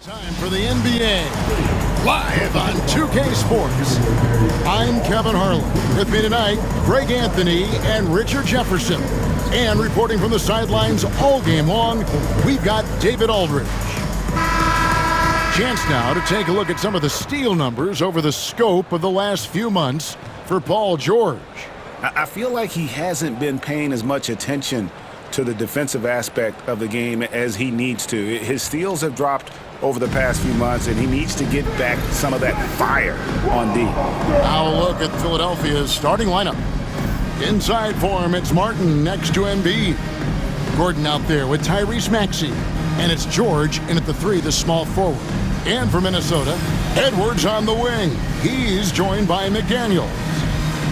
Time for the NBA, live on 2K Sports. I'm Kevin Harlan. With me tonight, Greg Anthony and Richard Jefferson. And reporting from the sidelines all game long, we've got David Aldridge. Chance now to take a look at some of the steal numbers over the scope of the last few months for Paul George. I feel like he hasn't been paying as much attention to the defensive aspect of the game as he needs to. His steals have dropped over the past few months, and he needs to get back some of that fire on D. Now a look at Philadelphia's starting lineup. Inside for him, it's Martin next to Embiid. Gordon out there with Tyrese Maxey. And it's George in at the 3, the small forward. And for Minnesota, Edwards on the wing. He's joined by McDaniels.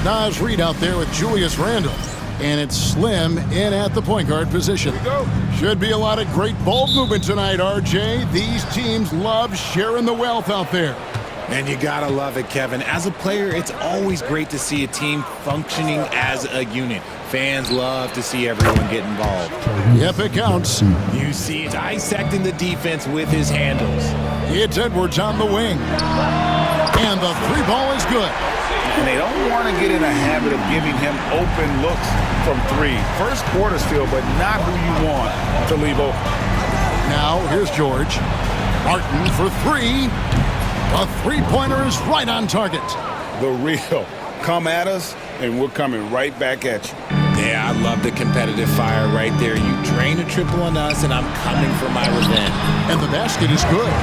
Naz Reid out there with Julius Randle. And it's Slim in at the point guard position. Here we go. Should be a lot of great ball movement tonight, RJ. These teams love sharing the wealth out there. And you gotta love it, Kevin. As a player, it's always great to see a team functioning as a unit. Fans love to see everyone get involved. Yep, it counts. You see it dissecting the defense with his handles. It's Edwards on the wing. And the 3 ball is good. And they don't want to get in a habit of giving him open looks from 3. First quarter steal, but not who you want to leave open. Now, here's George. Martin for 3. A 3-pointer is right on target. The real. Come at us, and we're coming right back at you. Yeah, I love the competitive fire right there. You drain a triple on us, and I'm coming for my revenge. And the basket is good.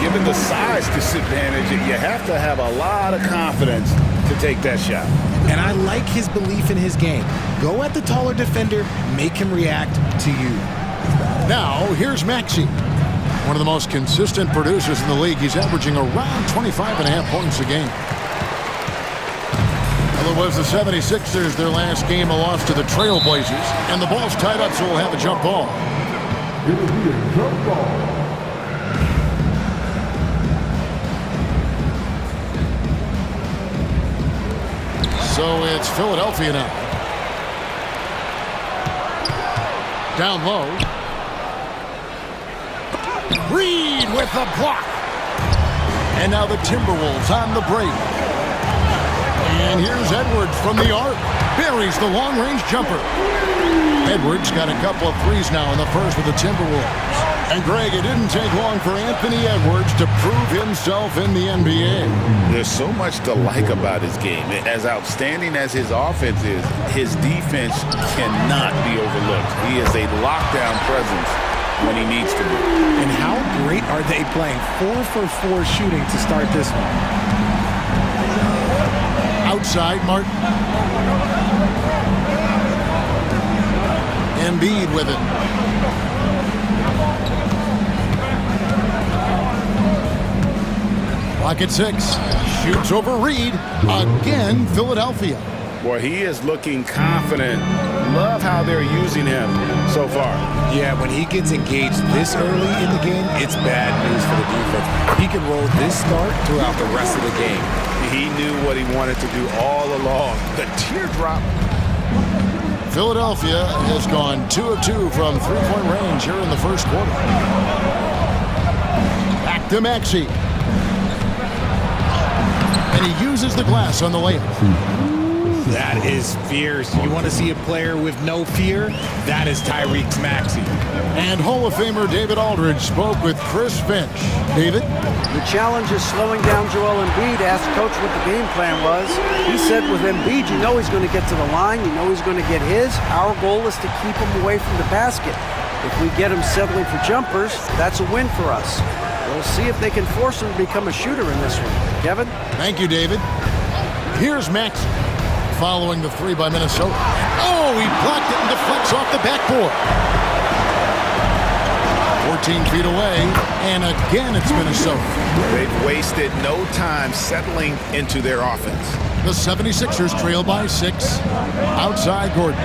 Given the size disadvantage, you have to have a lot of confidence to take that shot. And I like his belief in his game. Go at the taller defender, make him react to you. Now, here's Maxey. One of the most consistent producers in the league. He's averaging around 25.5 points a game. Well, it was the 76ers, their last game, a loss to the Trailblazers. And the ball's tied up, so we'll have a jump ball. It'll be a jump ball. So it's Philadelphia now. Down low. Reed with the block. And now the Timberwolves on the break. And here's Edwards from the arc. Buries the long-range jumper. Edwards got a couple of threes now in the first with the Timberwolves. And Greg, it didn't take long for Anthony Edwards to prove himself in the NBA. There's so much to like about his game. As outstanding as his offense is, his defense cannot be overlooked. He is a lockdown presence when he needs to be. And how great are they playing? 4 for 4 shooting to start this one. Outside, Martin. Embiid with it. Clock at 6. Shoots over Reed. Again, Philadelphia. Boy, he is looking confident. Love how they're using him so far. Yeah, when he gets engaged this early in the game, it's bad news for the defense. He can roll this start throughout the rest of the game. He knew what he wanted to do all along. The teardrop. Philadelphia has gone 2 of 2 from 3-point range here in the first quarter. Back to Maxey. And he uses the glass on the layup. That is fierce. You want to see a player with no fear? That is Tyrese Maxey. And Hall of Famer David Aldridge spoke with Chris Finch. David? The challenge is slowing down Joel Embiid. Asked coach what the game plan was. He said with Embiid, you know he's going to get to the line. You know he's going to get his. Our goal is to keep him away from the basket. If we get him settling for jumpers, that's a win for us. We'll see if they can force him to become a shooter in this one. Kevin? Thank you, David. Here's Maxey. Following the 3 by Minnesota. Oh, he blocked it and deflects off the backboard. 14 feet away, and again it's Minnesota. They've wasted no time settling into their offense. The 76ers trail by 6. Outside Gordon.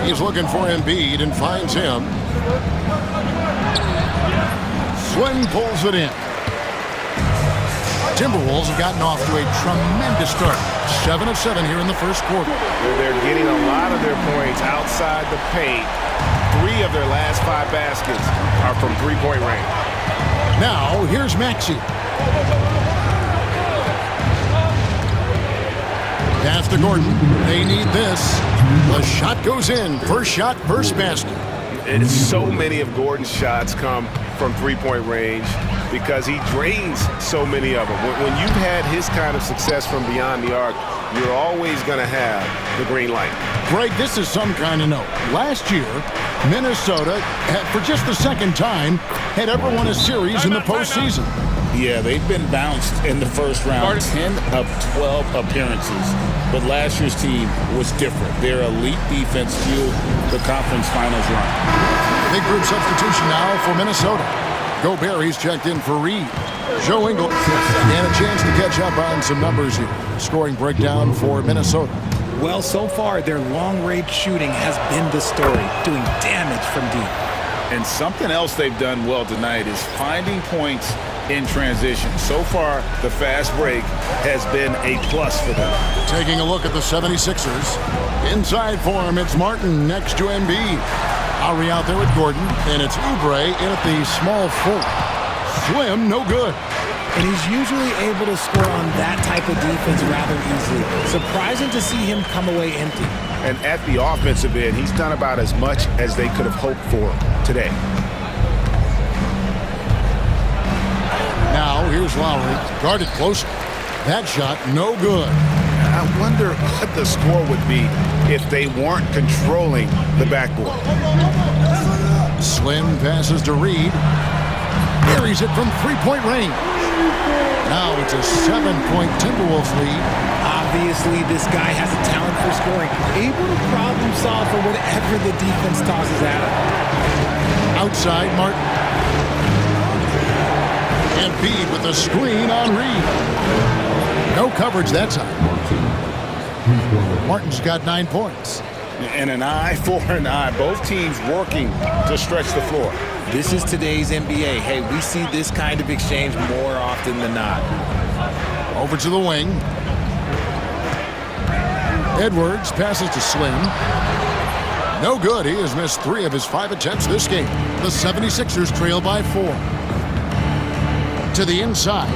He's looking for Embiid and finds him. Swing pulls it in. Timberwolves have gotten off to a tremendous start. 7 of 7 here in the first quarter. They're getting a lot of their points outside the paint 3 of their last 5 baskets are from three-point range. Now, here's Maxey. Pass to Gordon. They need this. The shot goes in. First shot, first basket. So many of Gordon's shots come from three-point range because he drains so many of them. When you've had his kind of success from beyond the arc, you're always going to have the green light. Greg, this is some kind of note. Last year, Minnesota, for just the second time, had ever won a series in the postseason. Yeah, they've been bounced in the first round, 10 of 12 appearances. But last year's team was different. Their elite defense fueled the conference finals run. Big group substitution now for Minnesota. Gobert, he's checked in for Reed. Joe Ingles, and a chance to catch up on some numbers here. Scoring breakdown for Minnesota. Well, so far, their long-range shooting has been the story, doing damage from deep. And something else they've done well tonight is finding points in transition. So far, the fast break has been a plus for them. Taking a look at the 76ers. Inside for him, it's Martin next to Embiid. Lowry out there with Gordon, and it's Oubre in at the small forward. Slim, no good. And he's usually able to score on that type of defense rather easily. Surprising to see him come away empty. And at the offensive end, he's done about as much as they could have hoped for today. Now, here's Lowry, guarded closely. That shot, no good. I wonder what the score would be if they weren't controlling the backboard. Slim passes to Reed. Buries it from three-point range. Now it's a 7-point Timberwolves lead. Obviously, this guy has a talent for scoring, able to problem solve for whatever the defense tosses at him. Outside, Martin. Embiid with the screen on Reed. No coverage that time. Martin's got 9 points. And an eye for an eye. Both teams working to stretch the floor. This is today's NBA. Hey, we see this kind of exchange more often than not. Over to the wing. Edwards passes to Slim. No good. He has missed 3 of his 5 attempts this game. The 76ers trail by 4. To the inside.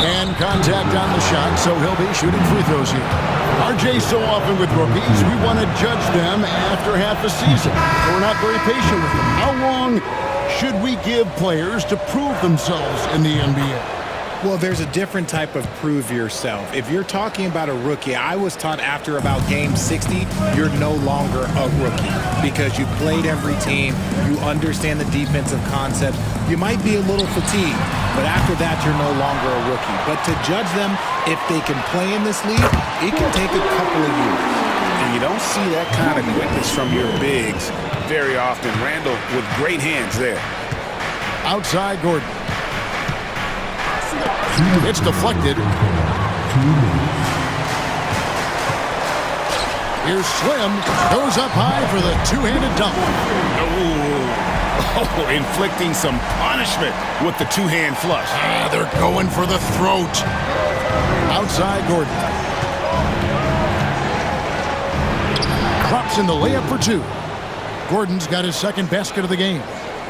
And contact on the shot, so he'll be shooting free throws here. RJ, so often with rookies, we want to judge them after half a season. We're not very patient with them. How long should we give players to prove themselves in the NBA? Well, there's a different type of prove yourself. If you're talking about a rookie, I was taught after about game 60, you're no longer a rookie because you played every team, you understand the defensive concepts. You might be a little fatigued, but after that, you're no longer a rookie. But to judge them, if they can play in this league, it can take a couple of years. And you don't see that kind of quickness from your bigs very often. Randall with great hands there. Outside Gordon. It's deflected. Here's Slim. Goes up high for the two-handed dunk. Oh, inflicting some punishment with the two-hand flush. They're going for the throat. Outside Gordon. Drops in the layup for 2. Gordon's got his second basket of the game.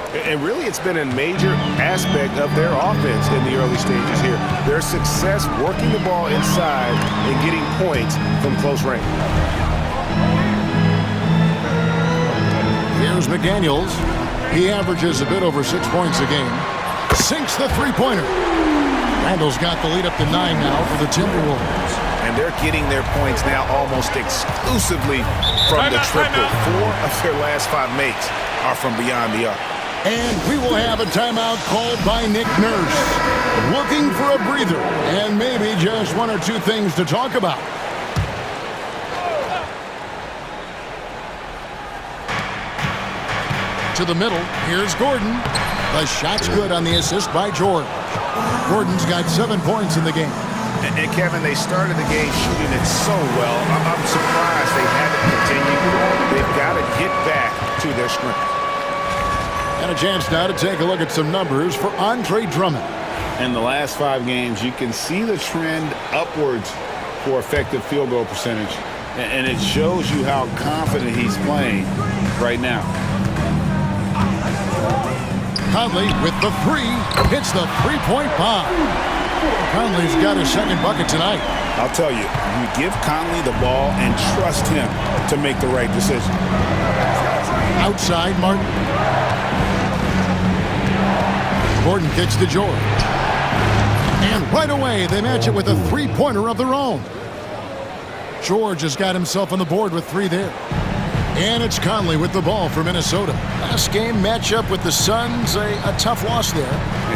And really, it's been a major aspect of their offense in the early stages here. Their success working the ball inside and getting points from close range. Here's McDaniels. He averages a bit over 6 points a game. Sinks the three-pointer. Randall's got the lead up to 9 now for the Timberwolves. And they're getting their points now almost exclusively from the triple. 4 of their last 5 makes are from beyond the arc. And we will have a timeout called by Nick Nurse. Looking for a breather and maybe just 1 or 2 things to talk about. To the middle, here's Gordon. The shot's good on the assist by George. Gordon's got 7 points in the game. And Kevin, they started the game shooting it so well. I'm surprised they haven't continued. They've got to get back to their strength. And a chance now to take a look at some numbers for Andre Drummond. In the last 5 games, you can see the trend upwards for effective field goal percentage. And it shows you how confident he's playing right now. Conley with the three. Hits the three-point bomb. Conley's got his second bucket tonight. I'll tell you, you give Conley the ball and trust him to make the right decision. Outside, Martin. Gordon kicks to George. And right away, they match it with a three-pointer of their own. George has got himself on the board with three there. And it's Conley with the ball for Minnesota. Last game matchup with the Suns, a tough loss there.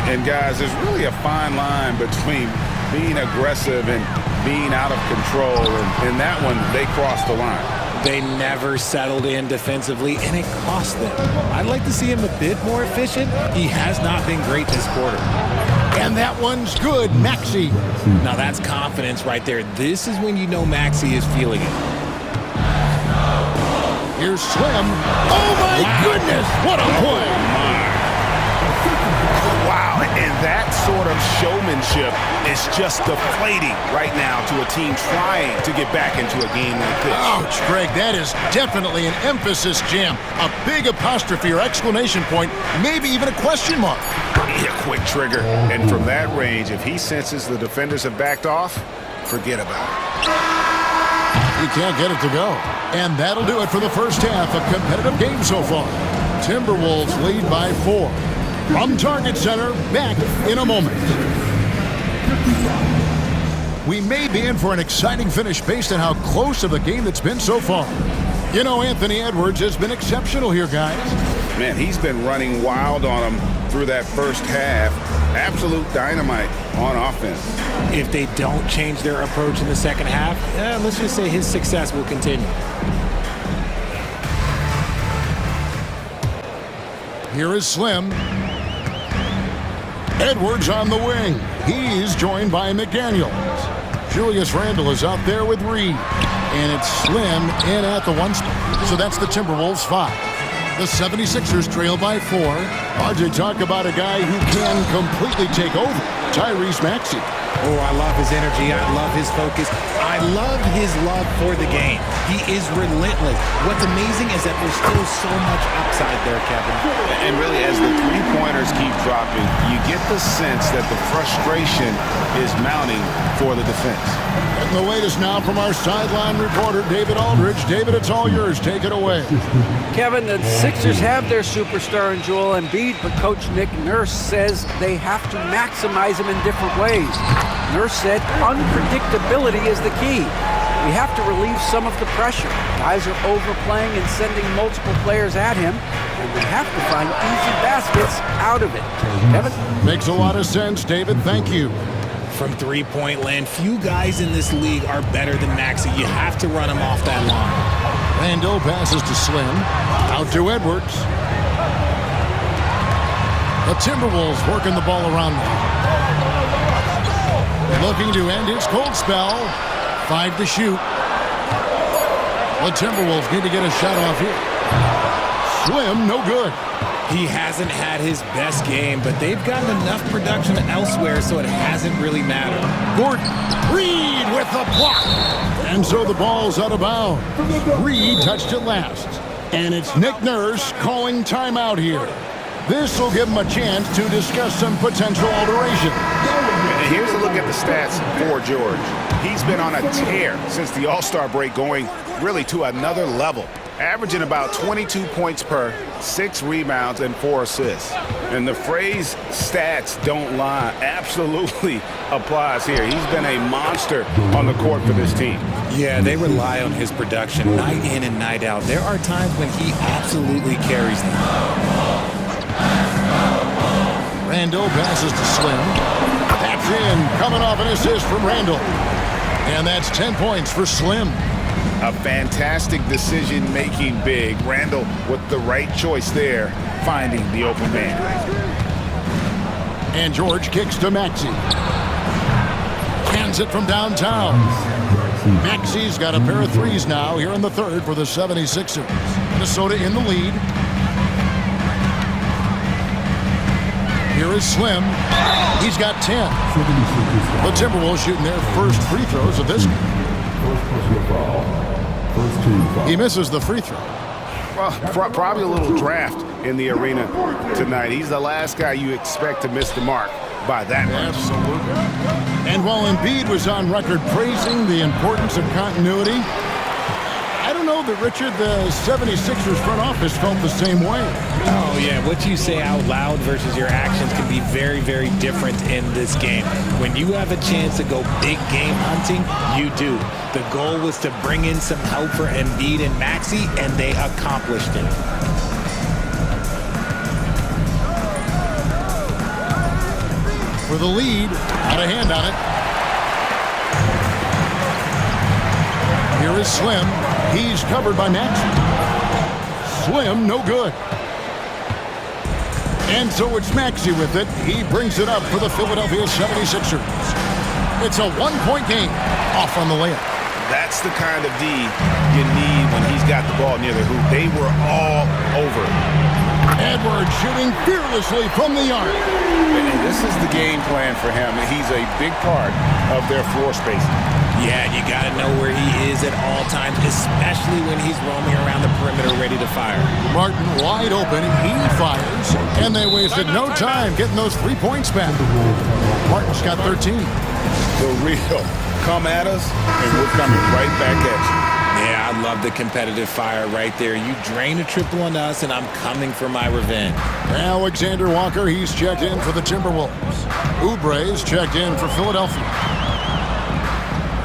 And guys, there's really a fine line between being aggressive and being out of control. And in that one, they crossed the line. They never settled in defensively, and it cost them. I'd like to see him a bit more efficient. He has not been great this quarter. And that one's good, Maxey. Now that's confidence right there. This is when you know Maxey is feeling it. Here's Slim. Oh, my goodness. What a play. Wow, and that sort of showmanship is just deflating right now to a team trying to get back into a game like this. Ouch, Greg, that is definitely an emphasis jam. A big apostrophe or exclamation point, maybe even a question mark. A quick trigger. And from that range, if he senses the defenders have backed off, forget about it. He can't get it to go. And that'll do it for the first half. A competitive game so far. Timberwolves lead by 4. From Target Center, back in a moment. We may be in for an exciting finish based on how close of a game that's been so far. You know, Anthony Edwards has been exceptional here, guys. Man, he's been running wild on them through that first half. Absolute dynamite on offense. If they don't change their approach in the second half, let's just say his success will continue. Here is Slim. Edwards on the wing. He's joined by McDaniels. Julius Randle is out there with Reed. And it's Slim in at the 1 spot. So that's the Timberwolves 5. The 76ers trail by 4. RJ, talk about a guy who can completely take over. Tyrese Maxey. Oh, I love his energy. I love his focus. I love his love for the game. He is relentless. What's amazing is that there's still so much upside there, Kevin. And really, as the three-pointers keep dropping, you get the sense that the frustration is mounting for the defense. And the latest now from our sideline reporter, David Aldridge. David, it's all yours. Take it away. Kevin, the Sixers have their superstar in Joel Embiid, but Coach Nick Nurse says they have to maximize him in different ways. Nurse said unpredictability is the key. We have to relieve some of the pressure. Guys are overplaying and sending multiple players at him, and we have to find easy baskets out of it. Kevin? Makes a lot of sense, David. Thank you. From three-point land, few guys in this league are better than Maxey. You have to run him off that line. Randle passes to Slim. Out to Edwards. The Timberwolves working the ball around now. Looking to end his cold spell. 5 to shoot. The Timberwolves need to get a shot off here. Slim, no good. He hasn't had his best game, but they've gotten enough production elsewhere, so it hasn't really mattered. Gordon, Reed with the block. And so the ball's out of bounds. Reed touched it last. And it's Nick Nurse calling timeout here. This will give him a chance to discuss some potential alterations. And here's a look at the stats for George. He's been on a tear since the All-Star break, going really to another level. Averaging about 22 points per, 6 rebounds, and 4 assists. And the phrase stats don't lie absolutely applies here. He's been a monster on the court for this team. Yeah, they rely on his production night in and night out. There are times when he absolutely carries them. Randle passes to Slim. That's in, coming off an assist from Randle. And that's 10 points for Slim. A fantastic decision-making big. Randle with the right choice there, finding the open man. And George kicks to Maxey. Hands it from downtown. Maxey's got a pair of threes now here in the third for the 76ers. Minnesota in the lead. Here is Slim. He's got 10. The Timberwolves shooting their first free throws of this game. He misses the free throw. Well, probably a little draft in the arena tonight. He's the last guy you expect to miss the mark by that much. Absolutely. And while Embiid was on record praising the importance of continuity, I don't know that, Richard, the 76ers front office felt the same way. Oh, yeah. What you say out loud versus your actions can be very, very different in this game. When you have a chance to go big game hunting, you do. The goal was to bring in some help for Embiid and Maxey, and they accomplished it. For the lead, out of hand on it. Here is Slim. He's covered by Maxey. Slim, no good. And so it's Maxey with it. He brings it up for the Philadelphia 76ers. It's a one-point game. Off on the layup. That's the kind of D you need when he's got the ball near the hoop. They were all over. Edwards shooting fearlessly from the arc. And this is the game plan for him. He's a big part of their floor spacing. Yeah, you got to know where he is at all times, especially when he's roaming around the perimeter ready to fire. Martin wide open. He fires. And they wasted no time getting those 3 points back. Martin's got 13. For real. Come at us, and we're coming right back at you. Yeah, I love the competitive fire right there. You drain a triple on us, and I'm coming for my revenge. Alexander Walker, he's checked in for the Timberwolves. Oubre's checked in for Philadelphia.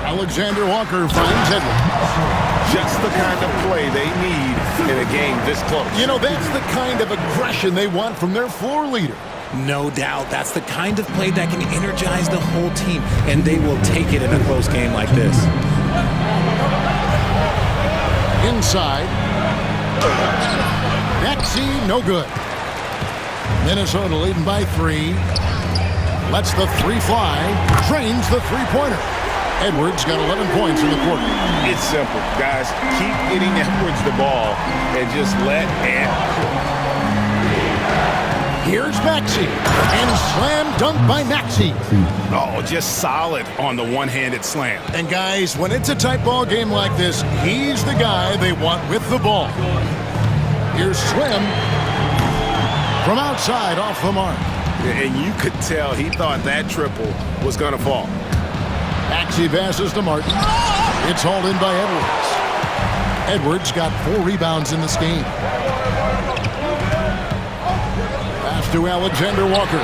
Alexander Walker finds Edwards. Just the kind of play they need in a game this close. You know, that's the kind of aggression they want from their floor leader. No doubt. That's the kind of play that can energize the whole team, and they will take it in a close game like this. Inside. Maxey, no good. Minnesota leading by 3. Lets the 3 fly. Drains the three-pointer. Edwards got 11 points in the quarter. It's simple, guys. Keep getting Edwards the ball and just let Ant. Here's Maxey. And slam dunk by Maxey. Oh, just solid on the one-handed slam. And guys, when it's a tight ball game like this, he's the guy they want with the ball. Here's Slim from outside off the mark. And you could tell he thought that triple was going to fall. Maxey passes to Martin. It's hauled in by Edwards. Edwards got 4 rebounds in this game. Pass to Alexander Walker.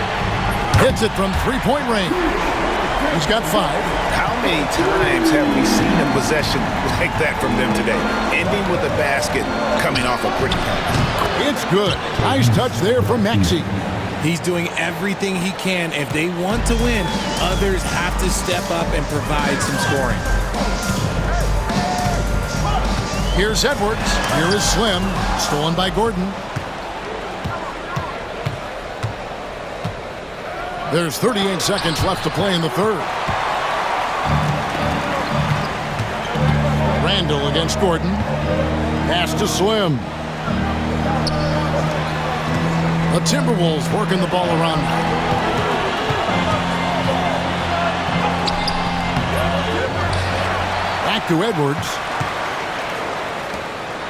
Hits it from three-point range. He's got 5. How many times have we seen a possession like that from them today? Ending with a basket coming off a pretty pass. It's good. Nice touch there from Maxey. He's doing everything he can. If they want to win, others have to step up and provide some scoring. Here's Edwards. Here is Slim. Stolen by Gordon. There's 38 seconds left to play in the third. Randall against Gordon. Pass to Slim. The Timberwolves working the ball around now. Back to Edwards.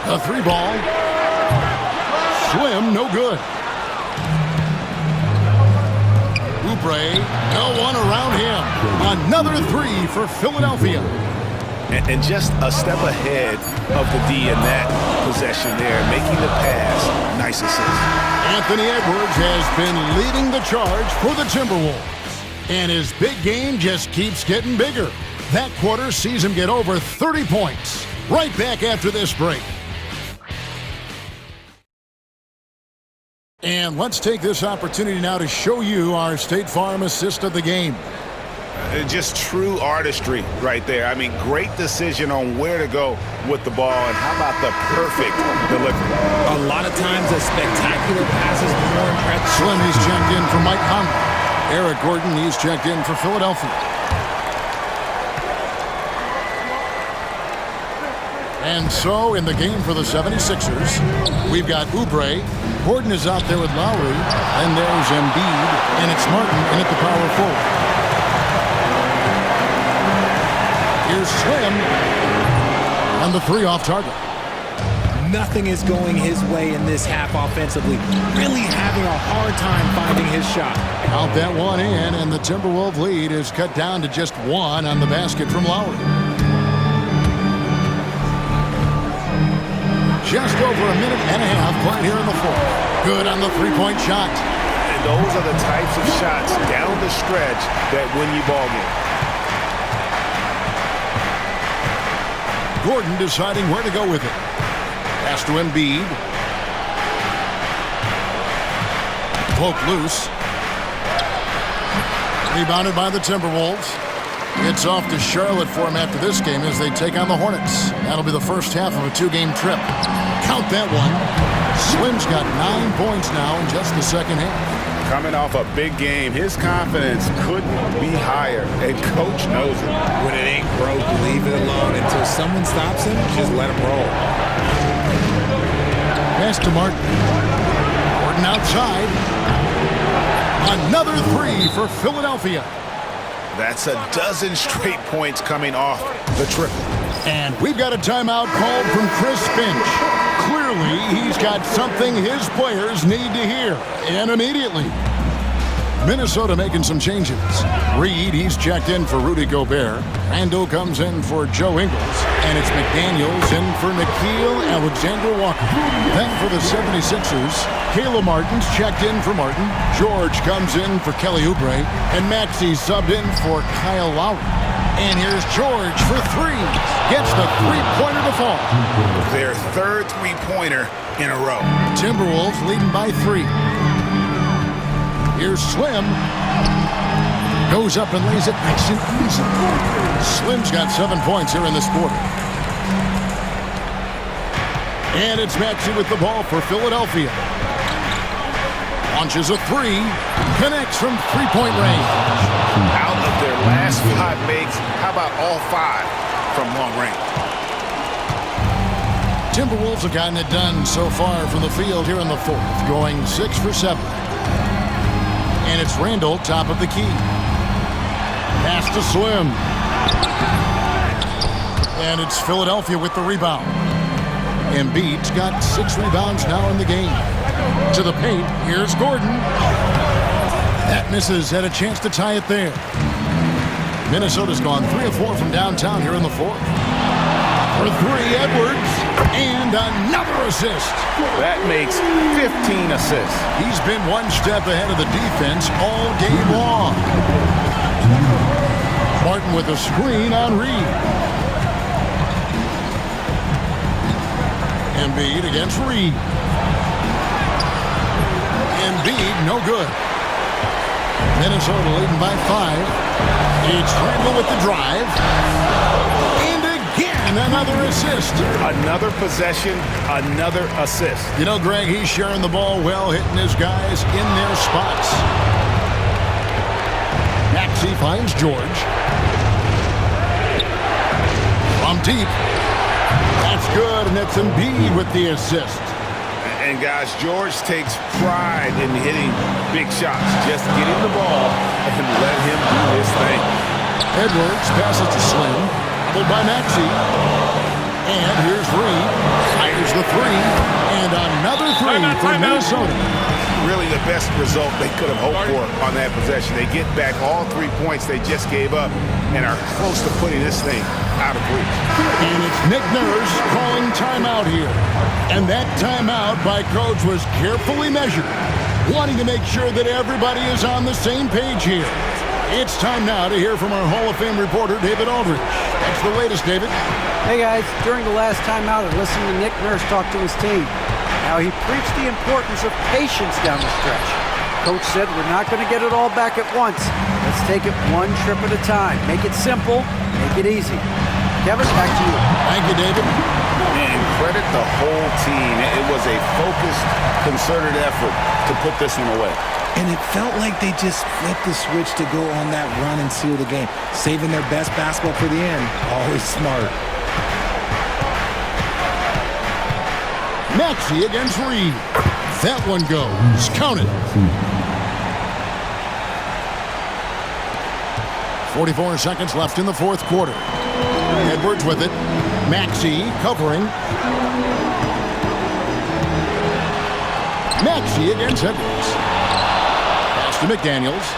A 3 ball. Slim, no good. Oubre, no one around him. Another 3 for Philadelphia. And just a step ahead of the D in that possession there, making the pass. Nice assist. Anthony Edwards has been leading the charge for the Timberwolves. And his big game just keeps getting bigger. That quarter sees him get over 30 points. Right back after this break. And let's take this opportunity now to show you our State Farm assist of the game. Just true artistry right there. I mean, great decision on where to go with the ball, and how about the perfect delivery? A lot of times a spectacular pass is more impressive. Slim, he's checked in for Mike Conley. Eric Gordon, he's checked in for Philadelphia. And so in the game for the 76ers, we've got Oubre. Gordon is out there with Lowry. And there's Embiid. And it's Martin in at the power forward. Here's Slim. And the 3 off target. Nothing is going his way in this half offensively. Really having a hard time finding his shot. Count that one in, and the Timberwolves lead is cut down to just one on the basket from Lowry. Just over a minute and a half played here in the fourth. Good on the three-point shot. And those are the types of shots down the stretch that win you ball games. Gordon deciding where to go with it. Pass to Embiid. Poke loose. Rebounded by the Timberwolves. It's off to Charlotte for him after this game as they take on the Hornets. That'll be the first half of a two-game trip. Count that one. Slim's got 9 points now in just the second half. Coming off a big game, his confidence couldn't be higher, and Coach knows it. When it ain't broke, leave it alone. Until someone stops him, just let him roll. Pass to Martin. Gordon outside. Another three for Philadelphia. That's a dozen straight points coming off the triple. And we've got a timeout called from Chris Finch. Clearly, he's got something his players need to hear, and immediately. Minnesota making some changes. Reed, he's checked in for Rudy Gobert. Randall comes in for Joe Ingles. And it's McDaniels in for Nickeil Alexander-Walker. Then for the 76ers, Caleb Martin's checked in for Martin. George comes in for Kelly Oubre. And Maxey subbed in for Kyle Lowry. And here's George for three. Gets the three-pointer to fall. Their third three-pointer in a row. Timberwolves leading by 3. Here's Slim. Goes up and lays it nice and easy. Slim's got 7 points here in this quarter. And it's Maxey with the ball for Philadelphia. Launches a three. Connects from three-point range. Out of their last 5 makes, how about all 5 from long range? Timberwolves have gotten it done so far from the field here in the fourth, going 6 for 7. And it's Randall, top of the key. Pass to Slim. And it's Philadelphia with the rebound. Embiid's got 6 rebounds now in the game. To the paint, here's Gordon. That misses, had a chance to tie it there. Minnesota's gone 3 of 4 from downtown here in the fourth. For 3, Edwards. And another assist. That makes 15 assists. He's been one step ahead of the defense all game long. Martin with a screen on Reed. Embiid against Reed. Embiid, no good. Minnesota leading by 5. It's Randall with the drive. And again, another assist. Another possession, another assist. You know, Greg, he's sharing the ball well, hitting his guys in their spots. Maxey finds George. From deep. That's good, and it's Embiid with the assist. And guys, George takes pride in hitting big shots. Just get him the ball and let him do his thing. Edwards passes to Slim, followed by Maxey. And here's Reed. Fires the three. And another three for Minnesota. Really the best result they could have hoped for on that possession. They get back all 3 points they just gave up and are close to putting this thing out of reach. And it's Nick Nurse calling timeout here. And that timeout by Coach was carefully measured, wanting to make sure that everybody is on the same page here. It's time now to hear from our Hall of Fame reporter, David Aldridge. That's the latest, David. Hey, guys. During the last timeout, I listened to Nick Nurse talk to his team. Now, he preached the importance of patience down the stretch. Coach said, we're not going to get it all back at once. Let's take it one trip at a time. Make it simple. Make it easy. Kevin, back to you. Thank you, David. And credit the whole team. It was a focused, concerted effort to put this one away. And it felt like they just flipped the switch to go on that run and seal the game. Saving their best basketball for the end. Always smart. Maxey against Reed. That one goes. Count it. 44 seconds left in the fourth quarter. Edwards with it. Maxey covering. Maxey against Edwards. Pass to McDaniels.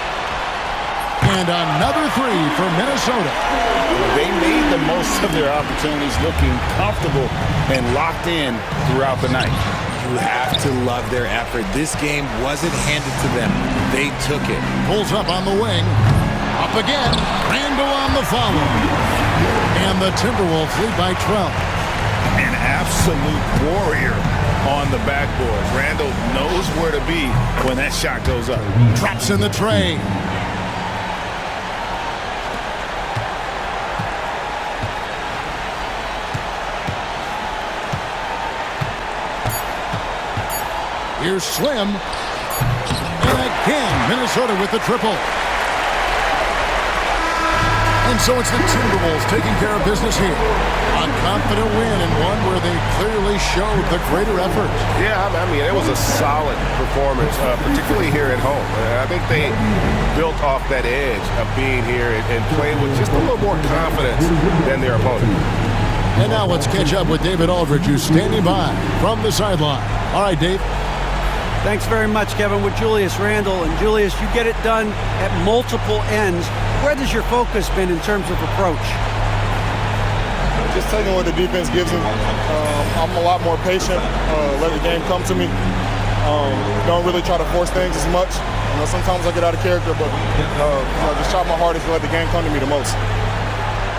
And another three for Minnesota. They made the most of their opportunities, looking comfortable and locked in throughout the night. You have to love their effort. This game wasn't handed to them. They took it. Pulls up on the wing. Up again. Randall on the follow. And the Timberwolves lead by 12. An absolute warrior on the backboard. Randall knows where to be when that shot goes up. Drops in the tray. Here's Slim. And again, Minnesota with the triple. And so it's the Timberwolves taking care of business here. A confident win and one where they clearly showed the greater effort. Yeah, I mean, it was a solid performance, particularly here at home. I think they built off that edge of being here and played with just a little more confidence than their opponent. And now let's catch up with David Aldridge, who's standing by from the sideline. All right, Dave. Thanks very much, Kevin, with Julius Randle. And Julius, you get it done at multiple ends. Where has your focus been in terms of approach? Just taking what the defense gives me. I'm a lot more patient, let the game come to me. Don't really try to force things as much. Sometimes I get out of character, but just try my hardest to let the game come to me the most.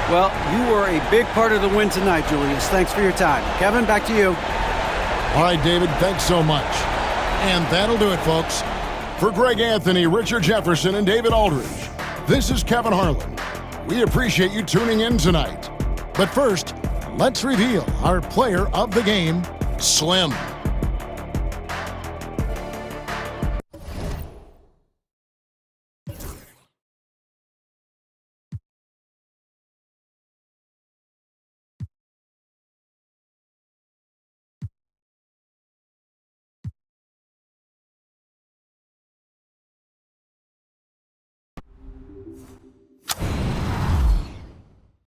Well, you were a big part of the win tonight, Julius. Thanks for your time. Kevin, back to you. All right, David, thanks so much. And that'll do it, folks. For Greg Anthony, Richard Jefferson, and David Aldridge, this is Kevin Harlan. We appreciate you tuning in tonight. But first, let's reveal our player of the game, Slim.